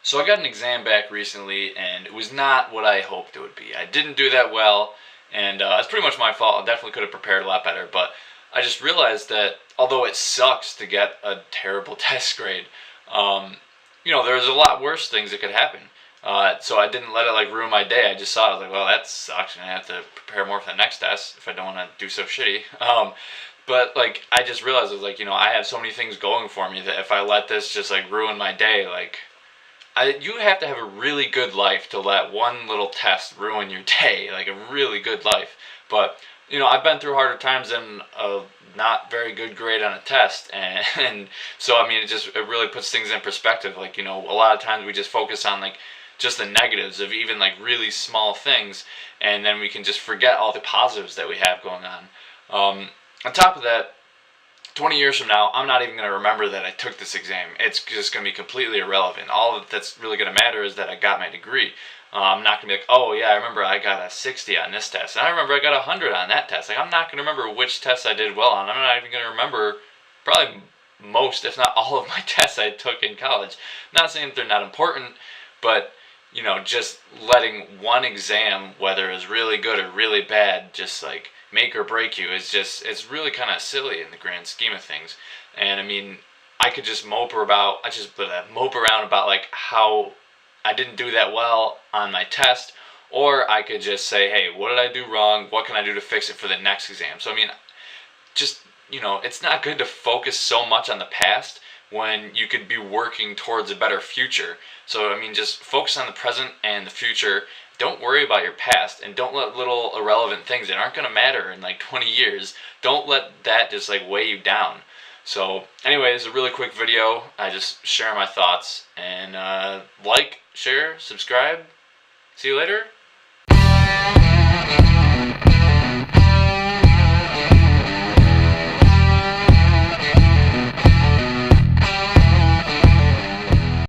So I got an exam back recently, and it was not what I hoped it would be. I didn't do that well, and it's pretty much my fault. I definitely could have prepared a lot better, but I just realized that although it sucks to get a terrible test grade, um, there's a lot worse things that could happen. So I didn't let it like ruin my day. I just saw it. I was like, well, that sucks, and I have to prepare more for the next test if I don't want to do so shitty. But like I just realized I was like, I have so many things going for me that if I let this just like ruin my day, like you have to have a really good life to let one little test ruin your day, like a really good life. But, I've been through harder times than a not very good grade on a test. And so, I mean, it really puts things in perspective. Like, a lot of times we just focus on like just the negatives of even like really small things. And then we can just forget all the positives that we have going on. On top of that, 20 years from now, I'm not even going to remember that I took this exam. It's just going to be completely irrelevant. All that's really going to matter is that I got my degree. I'm not going to be like, oh yeah, I remember I got a 60 on this test, and I remember I got a 100 on that test. Like, I'm not going to remember which tests I did well on. I'm not even going to remember probably most, if not all of my tests I took in college. I'm not saying that they're not important, but just letting one exam, whether it's really good or really bad, just like make or break you it's really kind of silly in the grand scheme of things. And I mean, I could just mope around about like how I didn't do that well on my test, or I could just say, hey, what did I do wrong? What can I do to fix it for the next exam? So I mean, just it's not good to focus so much on the past when you could be working towards a better future. So I mean, just focus on the present and the future. Don't worry about your past, and don't let little irrelevant things that aren't going to matter in like 20 years, don't let that just like weigh you down. So anyway, it's a really quick video. I just share my thoughts, and like, share, subscribe. See you later.